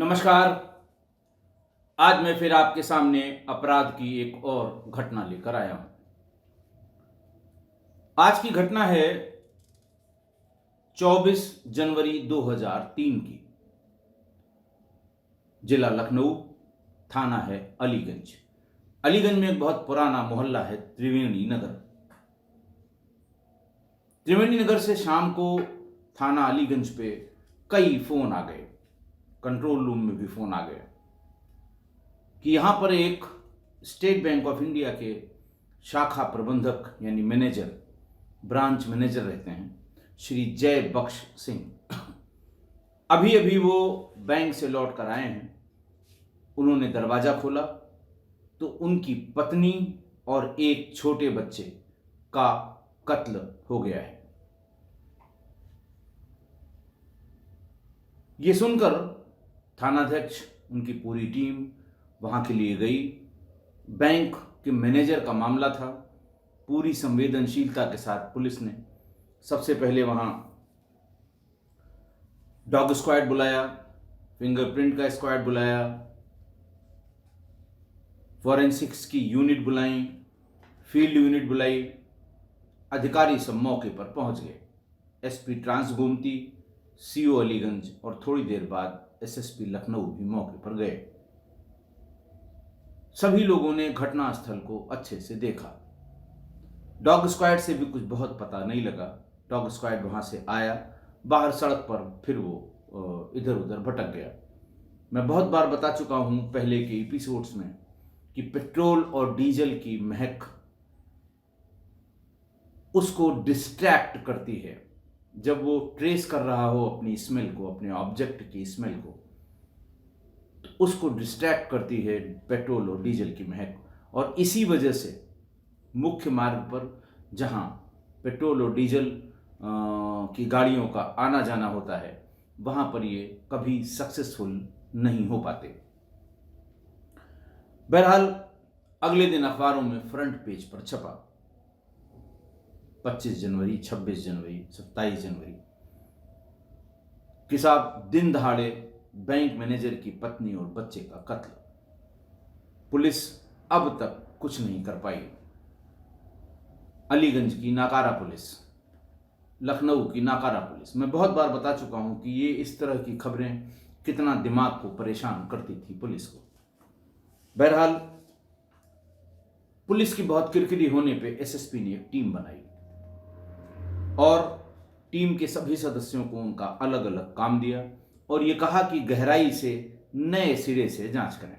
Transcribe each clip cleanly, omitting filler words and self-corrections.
नमस्कार। आज मैं फिर आपके सामने अपराध की एक और घटना लेकर आया हूं। आज की घटना है 24 जनवरी 2003 की। जिला लखनऊ, थाना है अलीगंज। अलीगंज में एक बहुत पुराना मोहल्ला है त्रिवेणी नगर। त्रिवेणी नगर से शाम को थाना अलीगंज पे कई फोन आ गए, कंट्रोल रूम में भी फोन आ गए कि यहां पर एक स्टेट बैंक ऑफ इंडिया के शाखा प्रबंधक यानी मैनेजर, ब्रांच मैनेजर रहते हैं, श्री जय बख्श सिंह, अभी अभी वो बैंक से लौट कर आए हैं। उन्होंने दरवाजा खोला तो उनकी पत्नी और एक छोटे बच्चे का कत्ल हो गया है। ये सुनकर थानाध्यक्ष, उनकी पूरी टीम वहां के लिए गई। बैंक के मैनेजर का मामला था। पूरी संवेदनशीलता के साथ पुलिस ने सबसे पहले वहां डॉग स्क्वाड बुलाया, फिंगरप्रिंट का स्क्वाड बुलाया, फॉरेंसिक्स की यूनिट बुलाई, फील्ड यूनिट बुलाई। अधिकारी सब मौके पर पहुंच गए। SP trans Gomti, CO Aliganj और थोड़ी देर बाद एसएसपी लखनऊ भी मौके पर गए। सभी लोगों ने घटनास्थल को अच्छे से देखा। डॉग स्क्वाड से भी कुछ बहुत पता नहीं लगा। डॉग स्क्वाड वहां से आया, बाहर सड़क पर फिर वो इधर उधर भटक गया। मैं बहुत बार बता चुका हूं पहले के एपिसोड्स में कि पेट्रोल और डीजल की महक उसको डिस्ट्रैक्ट करती है। जब वो ट्रेस कर रहा हो अपनी स्मेल को, अपने ऑब्जेक्ट की स्मेल को, तो उसको डिस्ट्रैक्ट करती है पेट्रोल और डीजल की महक। और इसी वजह से मुख्य मार्ग पर जहां पेट्रोल और डीजल की गाड़ियों का आना जाना होता है, वहां पर ये कभी सक्सेसफुल नहीं हो पाते। बहरहाल अगले दिन अखबारों में फ्रंट पेज पर छपा 25 जनवरी, 26 जनवरी, 27 जनवरी कि साहब दिन दहाड़े बैंक मैनेजर की पत्नी और बच्चे का कत्ल। पुलिस अब तक कुछ नहीं कर पाई। अलीगंज की नाकारा पुलिस, लखनऊ की नाकारा पुलिस। मैं बहुत बार बता चुका हूं कि ये इस तरह की खबरें कितना दिमाग को परेशान करती थी पुलिस को। बहरहाल पुलिस की बहुत किरकिरी होने पे एसएसपी ने एक टीम बनाई और टीम के सभी सदस्यों को उनका अलग अलग काम दिया और ये कहा कि गहराई से नए सिरे से जांच करें।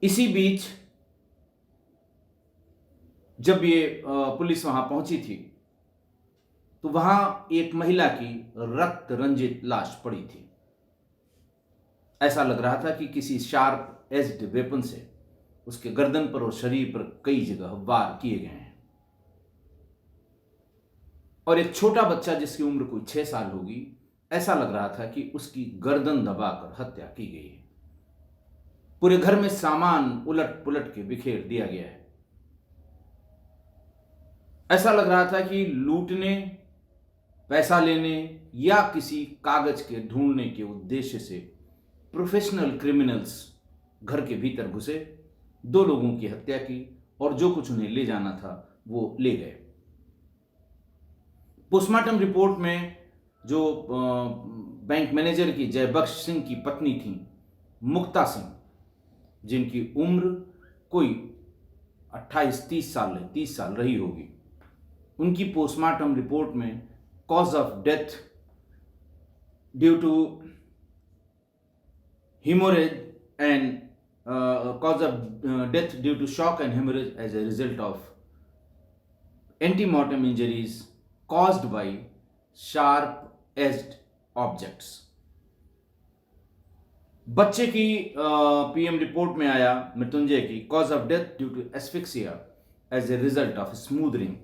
इसी बीच जब ये पुलिस वहां पहुंची थी तो वहां एक महिला की रक्त रंजित लाश पड़ी थी। ऐसा लग रहा था कि किसी शार्प एज्ड वेपन से उसके गर्दन पर और शरीर पर कई जगह वार किए गए हैं। और एक छोटा बच्चा जिसकी उम्र कोई 6 साल होगी, ऐसा लग रहा था कि उसकी गर्दन दबाकर हत्या की गई है। पूरे घर में सामान उलट पुलट के बिखेर दिया गया है। ऐसा लग रहा था कि लूटने, पैसा लेने या किसी कागज के ढूंढने के उद्देश्य से प्रोफेशनल क्रिमिनल्स घर के भीतर घुसे, 2 लोगों की हत्या की और जो कुछ उन्हें ले जाना था वो ले गए। पोस्टमार्टम रिपोर्ट में जो बैंक मैनेजर की जय बख्श सिंह की पत्नी थी मुक्ता सिंह, जिनकी उम्र कोई 28-30 साल रही होगी, उनकी पोस्टमार्टम रिपोर्ट में cause of death due to hemorrhage and cause of death due to shock and hemorrhage as a result of antemortem injuries caused by sharp edged objects। बच्चे की पीएम रिपोर्ट में आया मृत्युंजय की cause of death due to asphyxia as a result of smooth ring,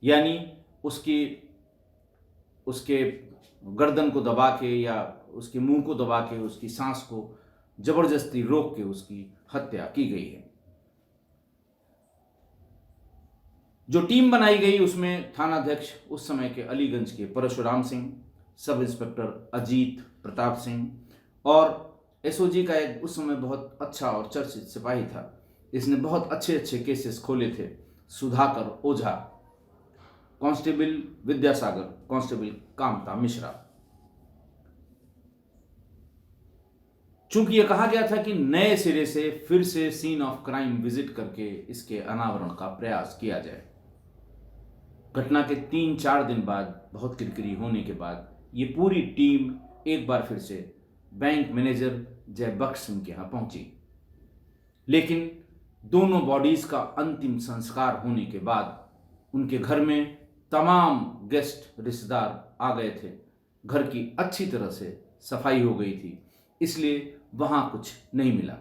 यानी उसके गर्दन को दबा के या उसके मुंह को दबा के उसकी सांस को जबरदस्ती रोक के उसकी हत्या की गई है। जो टीम बनाई गई उसमें थानाध्यक्ष उस समय के अलीगंज के परशुराम सिंह, सब इंस्पेक्टर अजीत प्रताप सिंह, और एसओजी का एक उस समय बहुत अच्छा और चर्चित सिपाही था। इसने बहुत अच्छे अच्छे केसेस खोले थे। सुधाकर ओझा, कांस्टेबल विद्यासागर, कांस्टेबल कामता मिश्रा। चूंकि यह कहा गया था कि नए सिरे से फिर से सीन ऑफ क्राइम विजिट करके इसके अनावरण का प्रयास किया जाए। घटना के 3-4 दिन बाद, बहुत किरकिरी होने के बाद, ये पूरी टीम एक बार फिर से बैंक मैनेजर जयबख्श सिंह के यहां पहुंची। लेकिन दोनों बॉडीज का अंतिम संस्कार होने के बाद उनके घर में तमाम गेस्ट रिश्तेदार आ गए थे। घर की अच्छी तरह से सफाई हो गई थी, इसलिए वहां कुछ नहीं मिला।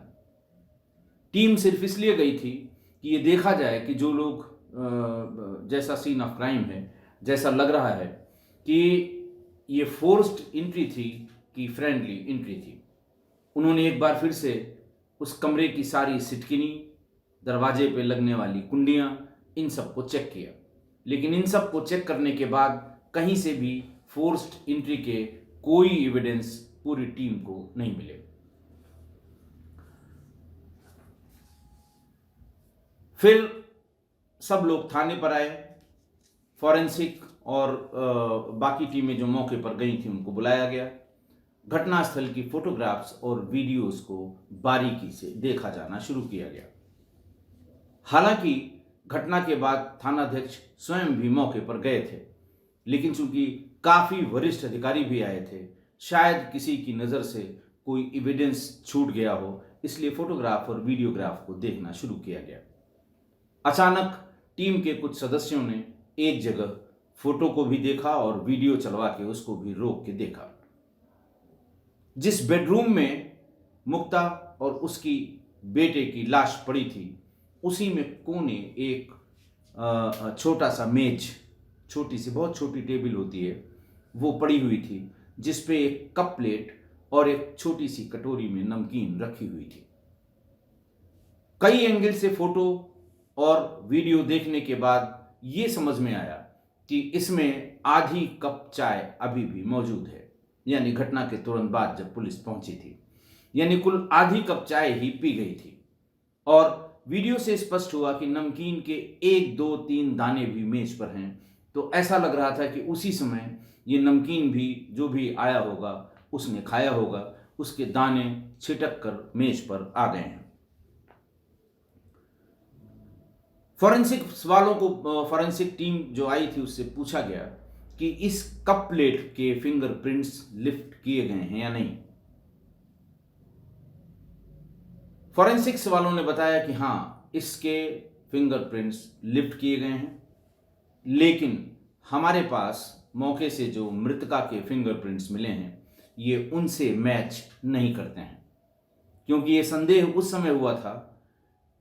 टीम सिर्फ इसलिए गई थी कि ये देखा जाए कि जो लोग जैसा सीन ऑफ क्राइम है, जैसा लग रहा है कि ये फोर्स्ड एंट्री थी कि फ्रेंडली एंट्री थी। उन्होंने एक बार फिर से उस कमरे की सारी सिटकिनी, दरवाजे पे लगने वाली कुंडियां, इन सब को चेक किया। लेकिन इन सब को चेक करने के बाद कहीं से भी फोर्स्ड एंट्री के कोई एविडेंस पूरी टीम को नहीं मिले। फिर सब लोग थाने पर आए। फॉरेंसिक और बाकी टीमें जो मौके पर गई थी उनको बुलाया गया। घटनास्थल की फोटोग्राफ्स और वीडियोस को बारीकी से देखा जाना शुरू किया गया। हालांकि घटना के बाद थानाध्यक्ष स्वयं भी मौके पर गए थे, लेकिन चूंकि काफी वरिष्ठ अधिकारी भी आए थे, शायद किसी की नज़र से कोई एविडेंस छूट गया हो, इसलिए फोटोग्राफ और वीडियोग्राफ को देखना शुरू किया गया। अचानक टीम के कुछ सदस्यों ने एक जगह फोटो को भी देखा और वीडियो चलवा के उसको भी रोक के देखा। जिस बेडरूम में मुक्ता और उसकी बेटे की लाश पड़ी थी, उसी में कोने एक छोटा सा मेज, छोटी सी, बहुत छोटी टेबल होती है, वो पड़ी हुई थी, जिस पे एक कप प्लेट और एक छोटी सी कटोरी में नमकीन रखी हुई थी। कई एंगल से फोटो और वीडियो देखने के बाद ये समझ में आया कि इसमें आधी कप चाय अभी भी मौजूद है, यानी घटना के तुरंत बाद जब पुलिस पहुंची थी, यानी कुल आधी कप चाय ही पी गई थी। और वीडियो से स्पष्ट हुआ कि नमकीन के 1, 2, 3 दाने भी मेज पर हैं। तो ऐसा लग रहा था कि उसी समय ये नमकीन भी जो भी आया होगा उसने खाया होगा, उसके दाने छिटक कर मेज पर आ गए हैं। फॉरेंसिक टीम जो आई थी उससे पूछा गया कि इस कप प्लेट के फिंगरप्रिंट्स लिफ्ट किए गए हैं या नहीं। फॉरेंसिक्स वालों ने बताया कि हाँ, इसके फिंगरप्रिंट्स लिफ्ट किए गए हैं, लेकिन हमारे पास मौके से जो मृतका के फिंगरप्रिंट्स मिले हैं ये उनसे मैच नहीं करते हैं, क्योंकि ये संदेह उस समय हुआ था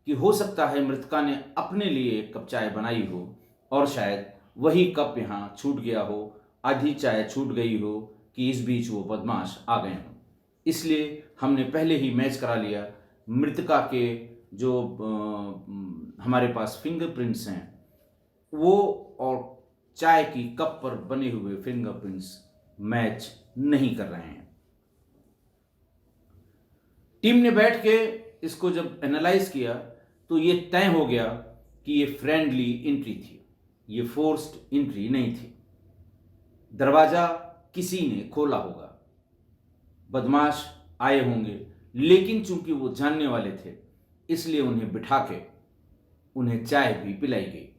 कि हो सकता है मृतका ने अपने लिए एक कप चाय बनाई हो और शायद वही कप यहाँ छूट गया हो, आधी चाय छूट गई हो कि इस बीच वो बदमाश आ गए हों। इसलिए हमने पहले ही मैच करा लिया। मृतका के जो हमारे पास फिंगरप्रिंट्स हैं वो और चाय की कप पर बने हुए फिंगरप्रिंट्स मैच नहीं कर रहे हैं। टीम ने बैठ के इसको जब एनालाइज किया तो ये तय हो गया कि ये फ्रेंडली एंट्री थी, ये फोर्स्ड एंट्री नहीं थी। दरवाजा किसी ने खोला होगा, बदमाश आए होंगे, लेकिन चूंकि वो जानने वाले थे इसलिए उन्हें बिठा के उन्हें चाय भी पिलाई गई।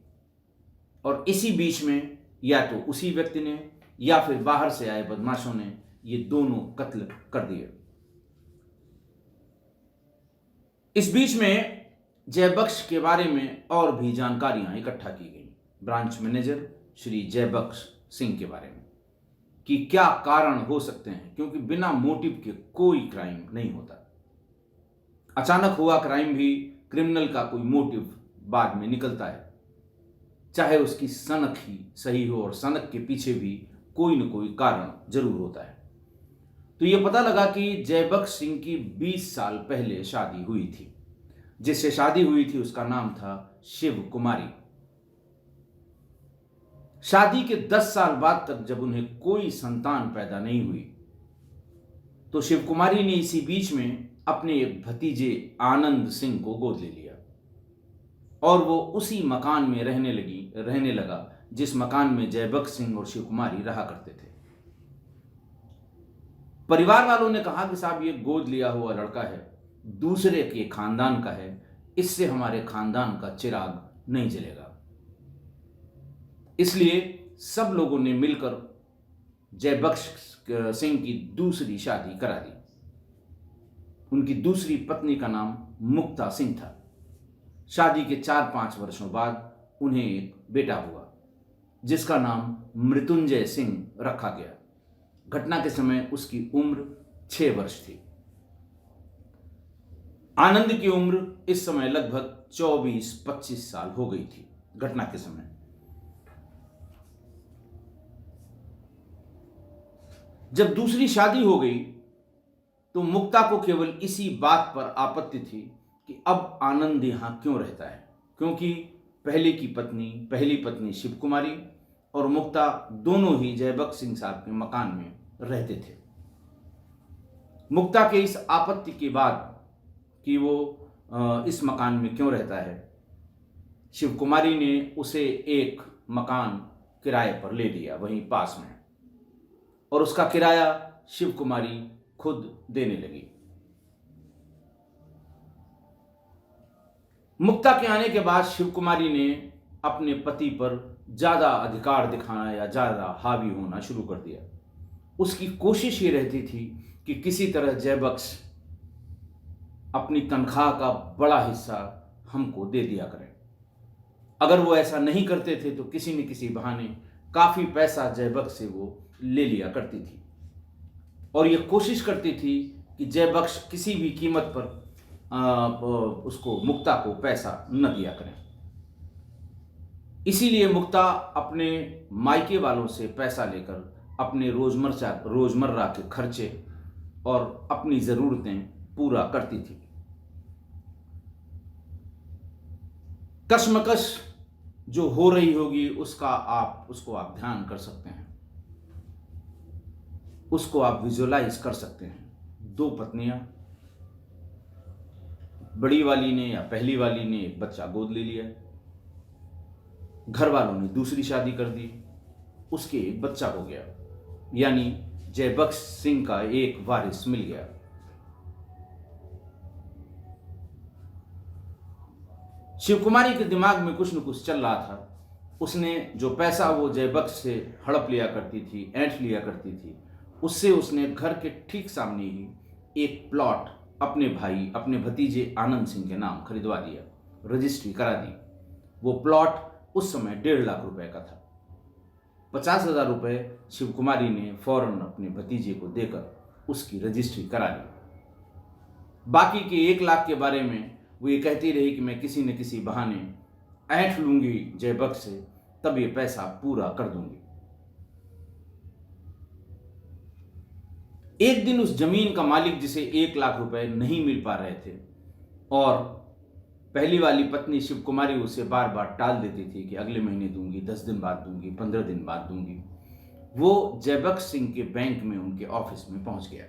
और इसी बीच में या तो उसी व्यक्ति ने या फिर बाहर से आए बदमाशों ने ये दोनों कत्ल कर दिए। इस बीच में जयबख्श के बारे में और भी जानकारियां इकट्ठा की गई। ब्रांच मैनेजर श्री जयबख्श सिंह के बारे में कि क्या कारण हो सकते हैं, क्योंकि बिना मोटिव के कोई क्राइम नहीं होता। अचानक हुआ क्राइम भी क्रिमिनल का कोई मोटिव बाद में निकलता है, चाहे उसकी सनक ही सही हो, और सनक के पीछे भी कोई न कोई कारण जरूर होता है। तो यह पता लगा कि जयबख्श सिंह की 20 साल पहले शादी हुई थी। जिससे शादी हुई थी उसका नाम था शिव कुमारी। शादी के 10 साल बाद तक जब उन्हें कोई संतान पैदा नहीं हुई तो शिव कुमारी ने इसी बीच में अपने एक भतीजे आनंद सिंह को गोद ले लिया और वो उसी मकान में रहने लगा जिस मकान में जयबख्श सिंह और शिव कुमारी रहा करते थे। परिवार वालों ने कहा कि साहब ये गोद लिया हुआ लड़का है, दूसरे के खानदान का है, इससे हमारे खानदान का चिराग नहीं जलेगा। इसलिए सब लोगों ने मिलकर जयबख्श सिंह की दूसरी शादी करा दी। उनकी दूसरी पत्नी का नाम मुक्ता सिंह था। शादी के 4-5 वर्षों बाद उन्हें एक बेटा हुआ जिसका नाम मृत्युंजय सिंह रखा गया। घटना के समय उसकी उम्र 6 वर्ष थी। आनंद की उम्र इस समय लगभग 24-25 साल हो गई थी घटना के समय। जब दूसरी शादी हो गई तो मुक्ता को केवल इसी बात पर आपत्ति थी कि अब आनंद यहां क्यों रहता है, क्योंकि पहली पत्नी शिव कुमारी और मुक्ता दोनों ही जयबख्श सिंह साहब के मकान में रहते थे। मुक्ता के इस आपत्ति के बाद कि वो इस मकान में क्यों रहता है, शिव कुमारी ने उसे एक मकान किराए पर ले लिया वहीं पास में, और उसका किराया शिव कुमारी खुद देने लगी। मुक्ता के आने के बाद शिव कुमारी ने अपने पति पर ज्यादा अधिकार दिखाना या ज्यादा हावी होना शुरू कर दिया। उसकी कोशिश ये रहती थी कि किसी तरह जयबख्श अपनी तनख्वाह का बड़ा हिस्सा हमको दे दिया करें। अगर वो ऐसा नहीं करते थे तो किसी न किसी बहाने काफी पैसा जयबख्श से वो ले लिया करती थी और ये कोशिश करती थी कि जयबख्श किसी भी कीमत पर उसको मुक्ता को पैसा न दिया करें। इसीलिए मुक्ता अपने मायके वालों से पैसा लेकर अपने रोजमर्रा के खर्चे और अपनी जरूरतें पूरा करती थी। कश्मकश जो हो रही होगी उसको आप ध्यान कर सकते हैं, उसको आप विजुअलाइज कर सकते हैं। 2 पत्नियां, बड़ी वाली ने या पहली वाली ने एक बच्चा गोद ले लिया, घर वालों ने दूसरी शादी कर दी, उसके एक बच्चा हो गया, यानी जयबख्श सिंह का एक वारिस मिल गया। शिव कुमारी के दिमाग में कुछ न कुछ चल रहा था। उसने जो पैसा वो जयबख्श से हड़प लिया करती थी, ऐंठ लिया करती थी, उससे उसने घर के ठीक सामने ही एक प्लॉट अपने भतीजे आनंद सिंह के नाम खरीदवा दिया, रजिस्ट्री करा दी। वो प्लॉट उस समय 1.5 लाख रुपए का था। 50,000 रुपए शिव कुमारी ने फौरन अपने भतीजे को देकर उसकी रजिस्ट्री करा ली। बाकी के 1 लाख के बारे में वो ये कहती रही कि मैं किसी न किसी बहाने ऐंठ लूंगी जयबख्श से, तब ये पैसा पूरा कर दूंगी। एक दिन उस जमीन का मालिक, जिसे 1 लाख रुपए नहीं मिल पा रहे थे और पहली वाली पत्नी शिव कुमारी उसे बार बार टाल देती थी कि अगले महीने दूंगी, 10 दिन बाद दूंगी, 15 दिन बाद दूंगी, वो जयबख्श सिंह के बैंक में उनके ऑफिस में पहुंच गया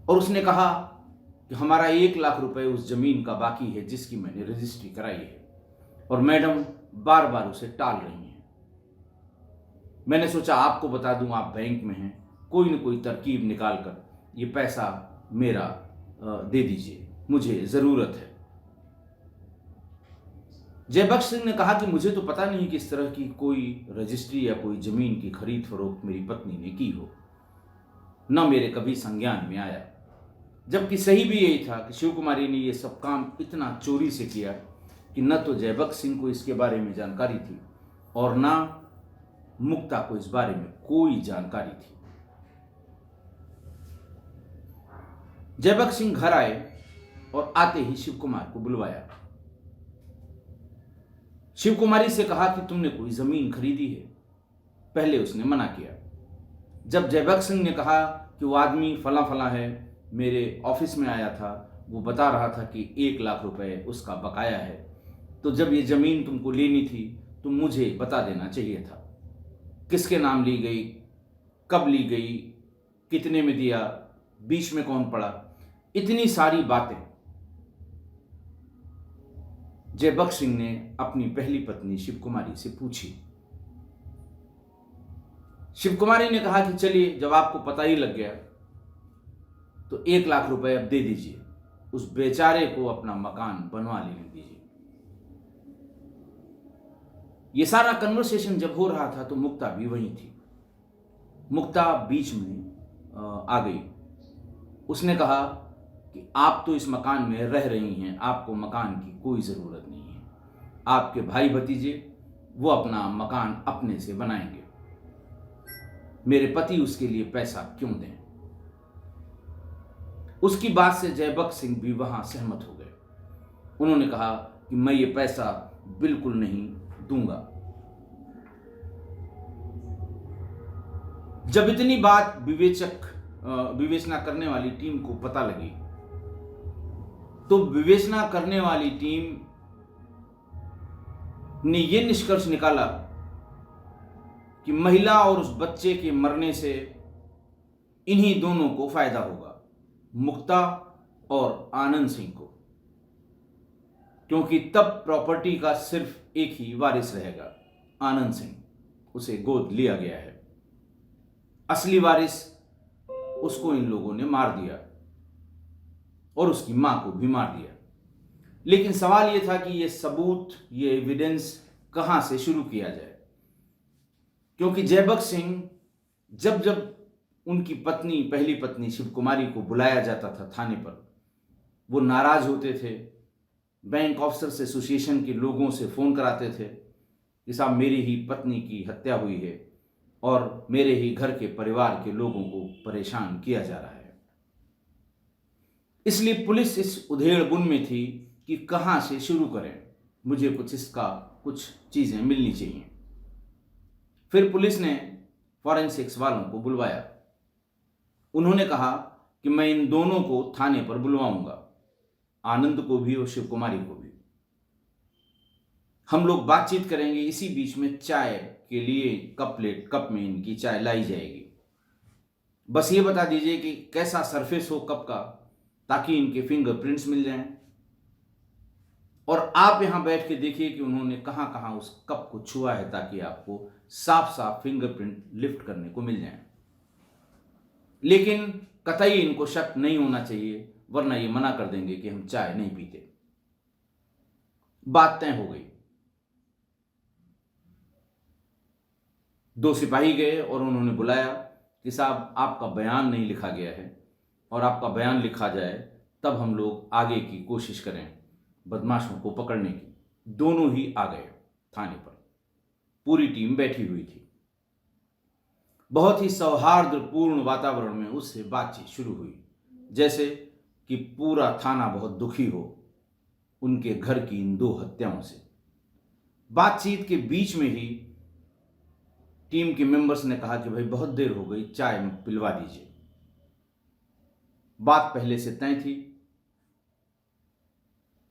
और उसने कहा कि हमारा 1 लाख रुपए उस जमीन का बाकी है जिसकी मैंने रजिस्ट्री कराई है और मैडम बार बार उसे टाल रही हैं। मैंने सोचा आपको बता दूं, आप बैंक में हैं, कोई न कोई तरकीब निकाल कर ये पैसा मेरा दे दीजिए, मुझे जरूरत है। जयबख्श सिंह ने कहा कि मुझे तो पता नहीं कि इस तरह की कोई रजिस्ट्री या कोई जमीन की खरीद फरोख्त मेरी पत्नी ने की हो, न मेरे कभी संज्ञान में आया। जबकि सही भी यही था कि शिव कुमारी ने यह सब काम इतना चोरी से किया कि न तो जयबख्श सिंह को इसके बारे में जानकारी थी और न मुक्ता को इस बारे में कोई जानकारी थी। जयबख्श सिंह घर आए और आते ही शिव कुमार को बुलवाया। शिव कुमारी से कहा कि तुमने कोई जमीन खरीदी है। पहले उसने मना किया। जब जयबख्श सिंह ने कहा कि वो आदमी फला फला है, मेरे ऑफिस में आया था, वो बता रहा था कि 1 लाख रुपए उसका बकाया है, तो जब ये जमीन तुमको लेनी थी तो मुझे बता देना चाहिए था। किसके नाम ली गई, कब ली गई, कितने में दिया, बीच में कौन पड़ा, इतनी सारी बातें जयबख्श सिंह ने अपनी पहली पत्नी शिव कुमारी से पूछी। शिव कुमारी ने कहा कि चलिए, जब आपको पता ही लग गया तो 1 लाख रुपए अब दे दीजिए, उस बेचारे को अपना मकान बनवा लेने दीजिए। ये सारा कन्वर्सेशन जब हो रहा था तो मुक्ता भी वहीं थी। मुक्ता बीच में आ गई। उसने कहा कि आप तो इस मकान में रह रही हैं, आपको मकान की कोई ज़रूरत नहीं है। आपके भाई भतीजे वो अपना मकान अपने से बनाएंगे, मेरे पति उसके लिए पैसा क्यों दें। उसकी बात से जयबख्श सिंह भी वहां सहमत हो गए। उन्होंने कहा कि मैं ये पैसा बिल्कुल नहीं दूंगा। जब इतनी बात विवेचना करने वाली टीम को पता लगी तो विवेचना करने वाली टीम ने यह निष्कर्ष निकाला कि महिला और उस बच्चे के मरने से इन्हीं दोनों को फायदा होगा, मुक्ता और आनंद सिंह को, क्योंकि तब प्रॉपर्टी का सिर्फ एक ही वारिस रहेगा, आनंद सिंह। उसे गोद लिया गया है। असली वारिस उसको इन लोगों ने मार दिया और उसकी मां को भी मार दिया। लेकिन सवाल यह था कि यह सबूत, ये एविडेंस कहां से शुरू किया जाए, क्योंकि जयबख्श सिंह जब जब उनकी पत्नी, पहली पत्नी शिव कुमारी को बुलाया जाता था थाने पर, वो नाराज होते थे। बैंक ऑफिसर्स एसोसिएशन के लोगों से फ़ोन कराते थे कि साहब मेरी ही पत्नी की हत्या हुई है और मेरे ही घर के परिवार के लोगों को परेशान किया जा रहा है। इसलिए पुलिस इस उधेड़बुन में थी कि कहां से शुरू करें, मुझे कुछ चीज़ें मिलनी चाहिए। फिर पुलिस ने फॉरेंसिक्स वालों को बुलवाया। उन्होंने कहा कि मैं इन दोनों को थाने पर बुलवाऊंगा, आनंद को भी और शिव कुमारी को भी। हम लोग बातचीत करेंगे। इसी बीच में चाय के लिए कप में इनकी चाय लाई जाएगी। बस ये बता दीजिए कि कैसा सरफेस हो कप का, ताकि इनके फिंगरप्रिंट्स मिल जाएं। और आप यहां बैठ के देखिए कि उन्होंने कहां कहां उस कप को छुआ है, ताकि आपको साफ साफ फिंगरप्रिंट लिफ्ट करने को मिल जाए। लेकिन कतई इनको शक नहीं होना चाहिए, वरना ये मना कर देंगे कि हम चाय नहीं पीते। बात तय हो गई। 2 सिपाही गए और उन्होंने बुलाया कि साहब आपका बयान नहीं लिखा गया है, और आपका बयान लिखा जाए तब हम लोग आगे की कोशिश करें बदमाशों को पकड़ने की। दोनों ही आ गए थाने पर। पूरी टीम बैठी हुई थी। बहुत ही सौहार्दपूर्ण वातावरण में उससे बातचीत शुरू हुई, जैसे कि पूरा थाना बहुत दुखी हो उनके घर की इन 2 हत्याओं से। बातचीत के बीच में ही टीम के मेंबर्स ने कहा कि भाई बहुत देर हो गई, चाय पिलवा दीजिए। बात पहले से तय थी।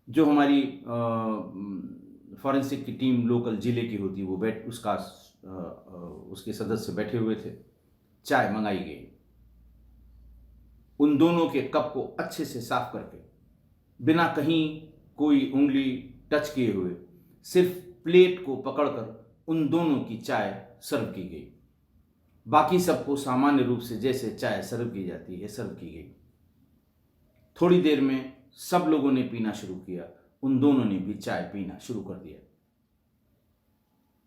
जो हमारी फॉरेंसिक की टीम लोकल जिले की होती, वो उसके सदस्य बैठे हुए थे। चाय मंगाई गई। उन दोनों के कप को अच्छे से साफ करके, बिना कहीं कोई उंगली टच किए हुए, सिर्फ प्लेट को पकड़कर उन दोनों की चाय सर्व की गई। बाकी सबको सामान्य रूप से जैसे चाय सर्व की जाती है सर्व की गई। थोड़ी देर में सब लोगों ने पीना शुरू किया। उन दोनों ने भी चाय पीना शुरू कर दिया।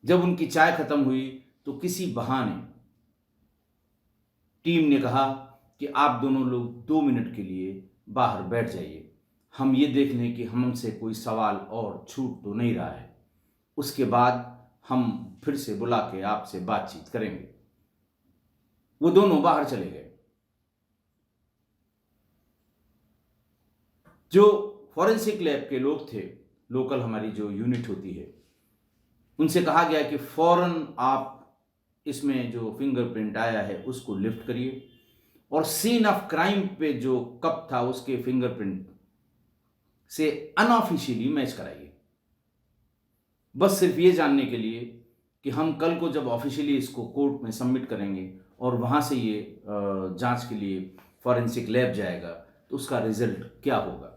जब उनकी चाय खत्म हुई तो किसी बहाने टीम ने कहा कि आप दोनों लोग 2 मिनट के लिए बाहर बैठ जाइए, हम ये देख लें कि हमसे कोई सवाल और छूट तो नहीं रहा है, उसके बाद हम फिर से बुला के आपसे बातचीत करेंगे। वो दोनों बाहर चले गए। जो फॉरेंसिक लैब के लोग थे, लोकल हमारी जो यूनिट होती है, उनसे कहा गया कि फौरन आप इसमें जो फिंगरप्रिंट आया है उसको लिफ्ट करिए और सीन ऑफ क्राइम पे जो कप था उसके फिंगरप्रिंट से अनऑफिशियली मैच कराइए। बस सिर्फ ये जानने के लिए कि हम कल को जब ऑफिशियली इसको कोर्ट में सबमिट करेंगे और वहाँ से ये जांच के लिए फॉरेंसिक लैब जाएगा तो उसका रिजल्ट क्या होगा।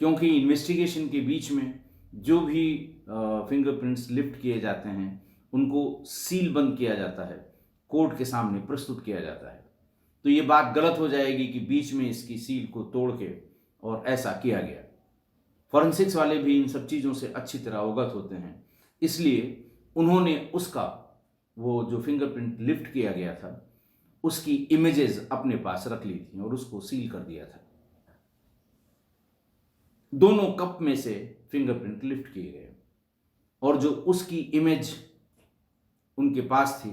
क्योंकि इन्वेस्टिगेशन के बीच में जो भी फिंगरप्रिंट्स लिफ्ट किए जाते हैं उनको सील बंद किया जाता है, कोर्ट के सामने प्रस्तुत किया जाता है। तो ये बात गलत हो जाएगी कि बीच में इसकी सील को तोड़ के और ऐसा किया गया। फॉरेंसिक्स वाले भी इन सब चीज़ों से अच्छी तरह अवगत होते हैं, इसलिए उन्होंने उसका वो जो फिंगरप्रिंट लिफ्ट किया गया था उसकी इमेजेस अपने पास रख ली थी और उसको सील कर दिया था। दोनों कप में से फिंगरप्रिंट लिफ्ट किए गए और जो उसकी इमेज उनके पास थी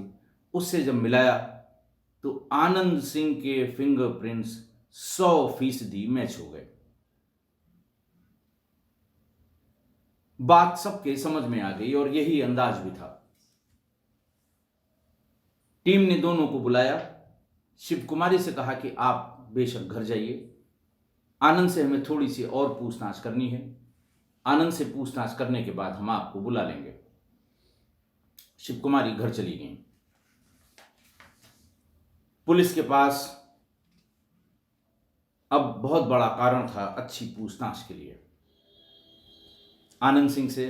उससे जब मिलाया तो आनंद सिंह के फिंगरप्रिंट्स 100% मैच हो गए। बात सबके समझ में आ गई और यही अंदाज भी था। टीम ने दोनों को बुलाया, शिव कुमारी से कहा कि आप बेशक घर जाइए, आनंद से हमें थोड़ी सी और पूछताछ करनी है, आनंद से पूछताछ करने के बाद हम आपको बुला लेंगे। शिव कुमारी घर चली गई। पुलिस के पास अब बहुत बड़ा कारण था अच्छी पूछताछ के लिए। आनंद सिंह से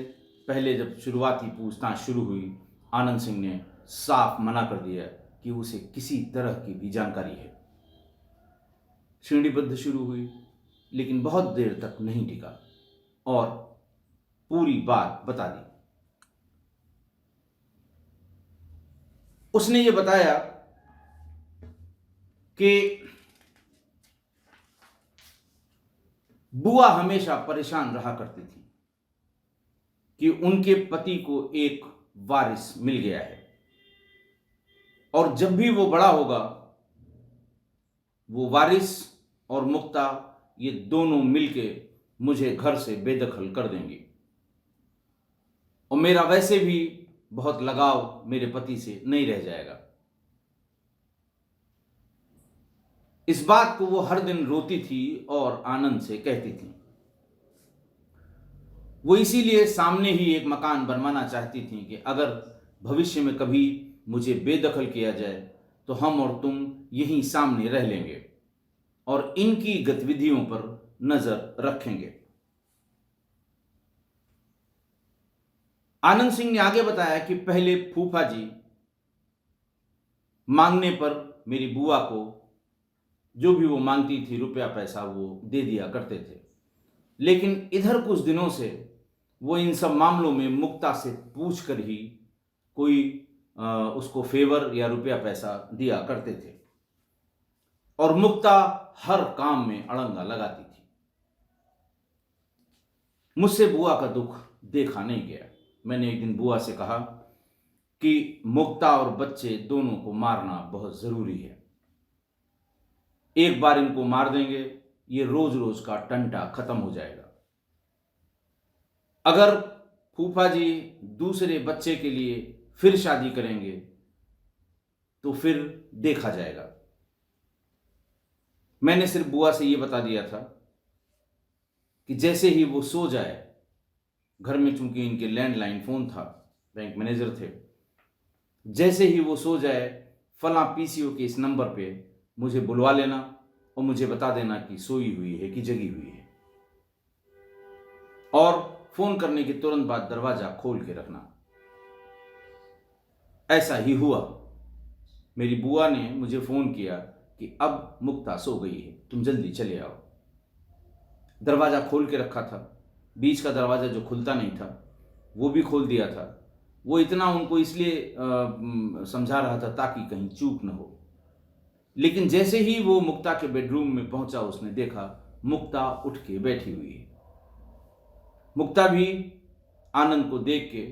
पहले जब शुरुआती पूछताछ शुरू हुई, आनंद सिंह ने साफ मना कर दिया कि उसे किसी तरह की भी जानकारी है। श्रेणीबद्ध शुरू हुई लेकिन बहुत देर तक नहीं टिका और पूरी बात बता दी। उसने ये बताया कि बुआ हमेशा परेशान रहा करती थी कि उनके पति को एक वारिस मिल गया है और जब भी वो बड़ा होगा वो वारिस और मुक्ता ये दोनों मिलके मुझे घर से बेदखल कर देंगी और मेरा वैसे भी बहुत लगाव मेरे पति से नहीं रह जाएगा। इस बात को वो हर दिन रोती थी और आनंद से कहती थी। वो इसीलिए सामने ही एक मकान बनवाना चाहती थी कि अगर भविष्य में कभी मुझे बेदखल किया जाए तो हम और तुम यहीं सामने रह लेंगे और इनकी गतिविधियों पर नजर रखेंगे। आनंद सिंह ने आगे बताया कि पहले फूफा जी मांगने पर मेरी बुआ को जो भी वो मांगती थी रुपया पैसा वो दे दिया करते थे, लेकिन इधर कुछ दिनों से वो इन सब मामलों में मुक्ता से पूछ कर ही कोई उसको फेवर या रुपया पैसा दिया करते थे और मुक्ता हर काम में अड़ंगा लगाती थी। मुझसे बुआ का दुख देखा नहीं गया। मैंने एक दिन बुआ से कहा कि मुक्ता और बच्चे दोनों को मारना बहुत जरूरी है। एक बार इनको मार देंगे ये रोज रोज का टंटा खत्म हो जाएगा। अगर फूफा जी दूसरे बच्चे के लिए फिर शादी करेंगे तो फिर देखा जाएगा। मैंने सिर्फ बुआ से यह बता दिया था कि जैसे ही वो सो जाए, घर में चूंकि इनके लैंडलाइन फोन था, बैंक मैनेजर थे, जैसे ही वो सो जाए फला पीसीओ के इस नंबर पे मुझे बुलवा लेना और मुझे बता देना कि सोई हुई है कि जगी हुई है और फोन करने के तुरंत बाद दरवाजा खोल के रखना। ऐसा ही हुआ। मेरी बुआ ने मुझे फोन किया कि अब मुक्ता सो गई है, तुम जल्दी चले आओ। दरवाजा खोल के रखा था, बीच का दरवाजा जो खुलता नहीं था वो भी खोल दिया था। वो इतना उनको इसलिए समझा रहा था ताकि कहीं चूक न हो। लेकिन जैसे ही वो मुक्ता के बेडरूम में पहुंचा उसने देखा मुक्ता उठ के बैठी हुई है। मुक्ता भी आनंद को देख के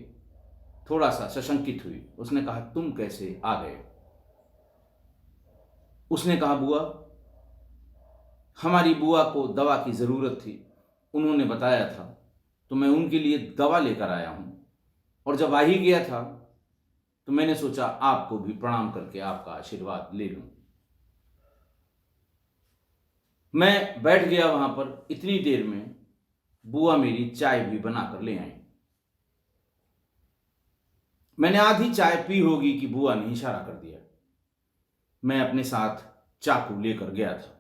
थोड़ा सा सशंकित हुई। उसने कहा तुम कैसे आ गए? उसने कहा बुआ, हमारी बुआ को दवा की जरूरत थी, उन्होंने बताया था तो मैं उनके लिए दवा लेकर आया हूं और जब आ ही गया था तो मैंने सोचा आपको भी प्रणाम करके आपका आशीर्वाद ले लूं। मैं बैठ गया वहां पर। इतनी देर में बुआ मेरी चाय भी बनाकर ले आई। मैंने आधी चाय पी होगी कि बुआ ने इशारा कर दिया। मैं अपने साथ चाकू लेकर गया था।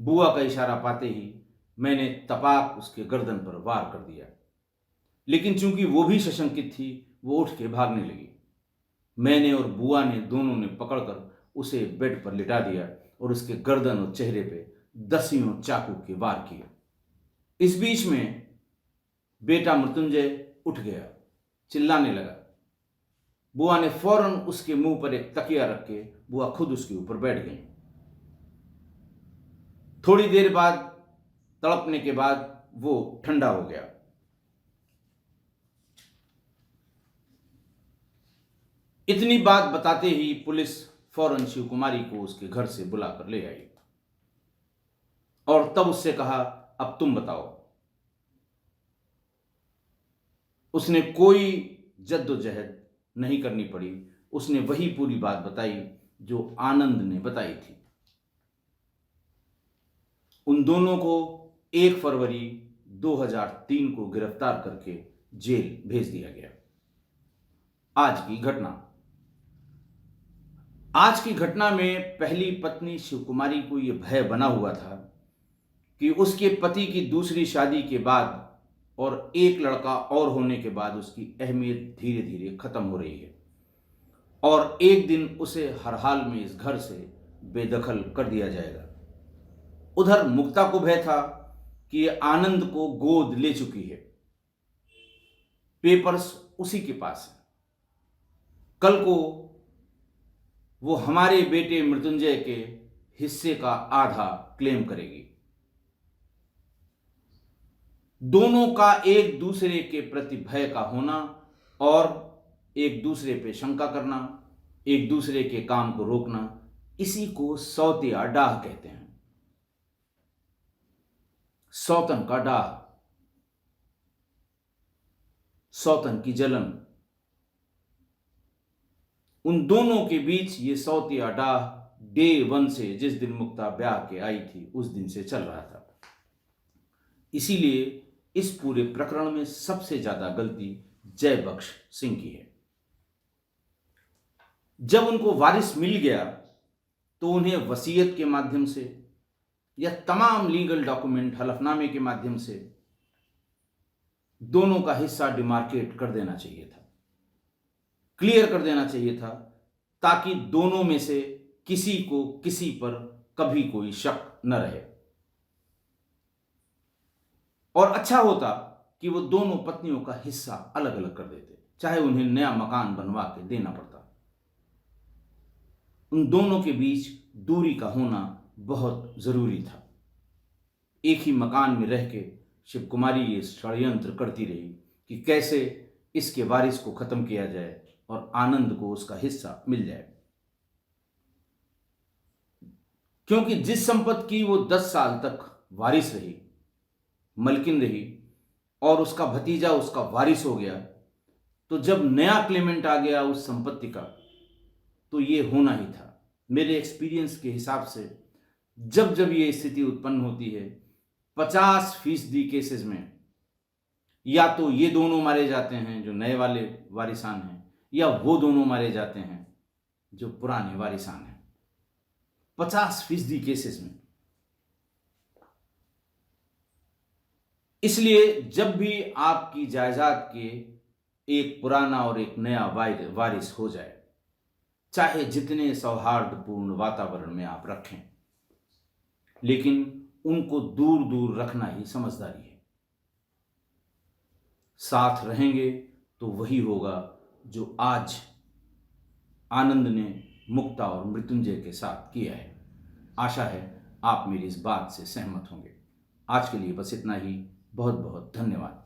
बुआ का इशारा पाते ही मैंने तपाक उसके गर्दन पर वार कर दिया, लेकिन चूंकि वो भी सशंकित थी, वो उठ के भागने लगी। मैंने और बुआ ने दोनों ने पकड़कर उसे बेड पर लिटा दिया और उसके गर्दन और चेहरे पे दसियों चाकू के वार किए। इस बीच में बेटा मृत्युंजय उठ गया, चिल्लाने लगा। बुआ ने फौरन उसके मुंह पर एक तकिया रख के बुआ खुद उसके ऊपर बैठ गई। थोड़ी देर बाद, तड़पने के बाद, वो ठंडा हो गया। इतनी बात बताते ही पुलिस फौरन शिव कुमारी को उसके घर से बुलाकर ले आई और तब उससे कहा, अब तुम बताओ। उसने कोई जद्दोजहद नहीं करनी पड़ी। उसने वही पूरी बात बताई जो आनंद ने बताई थी। उन दोनों को 1 फरवरी 2003 को गिरफ्तार करके जेल भेज दिया गया। आज की घटना। आज की घटना में पहली पत्नी शिव कुमारी को यह भय बना हुआ था कि उसके पति की दूसरी शादी के बाद और एक लड़का और होने के बाद उसकी अहमियत धीरे धीरे खत्म हो रही है और एक दिन उसे हर हाल में इस घर से बेदखल कर दिया जाएगा। उधर मुक्ता को भय था कि ये आनंद को गोद ले चुकी है, पेपर्स उसी के पास है, कल को वो हमारे बेटे मृत्युंजय के हिस्से का आधा क्लेम करेगी। दोनों का एक दूसरे के प्रति भय का होना और एक दूसरे पे शंका करना, एक दूसरे के काम को रोकना, इसी को सौतिया डाह कहते हैं। सौतन का डाह, सौतन की जलन। उन दोनों के बीच ये सौतिया डाह डे 1 से, जिस दिन मुक्ता ब्याह के आई थी उस दिन से चल रहा था। इसीलिए इस पूरे प्रकरण में सबसे ज्यादा गलती जय बख्श सिंह की है। जब उनको वारिस मिल गया तो उन्हें वसीयत के माध्यम से या तमाम लीगल डॉक्यूमेंट हलफनामे के माध्यम से दोनों का हिस्सा डिमार्केट कर देना चाहिए था, क्लियर कर देना चाहिए था, ताकि दोनों में से किसी को किसी पर कभी कोई शक न रहे। और अच्छा होता कि वो दोनों पत्नियों का हिस्सा अलग अलग कर देते, चाहे उन्हें नया मकान बनवा के देना पड़ता। उन दोनों के बीच दूरी का होना बहुत जरूरी था। एक ही मकान में रह के शिव कुमारी ये षड्यंत्र करती रही कि कैसे इसके वारिस को खत्म किया जाए और आनंद को उसका हिस्सा मिल जाए, क्योंकि जिस संपत्ति की वो 10 साल तक वारिस रही, मलकिन रही, और उसका भतीजा उसका वारिस हो गया, तो जब नया क्लेमेंट आ गया उस संपत्ति का, तो ये होना ही था। मेरे एक्सपीरियंस के हिसाब से जब जब ये स्थिति उत्पन्न होती है, 50% केसेस में या तो ये दोनों मारे जाते हैं जो नए वाले वारिसान हैं, या वो दोनों मारे जाते हैं जो पुराने वारिसान हैं। 50% केसेस में। इसलिए जब भी आपकी जायदाद के एक पुराना और एक नया वारिस हो जाए, चाहे जितने सौहार्दपूर्ण वातावरण में आप रखें, लेकिन उनको दूर दूर रखना ही समझदारी है। साथ रहेंगे तो वही होगा जो आज आनंद ने मुक्ता और मृत्युंजय के साथ किया है। आशा है आप मेरी इस बात से सहमत होंगे। आज के लिए बस इतना ही। बहुत बहुत धन्यवाद।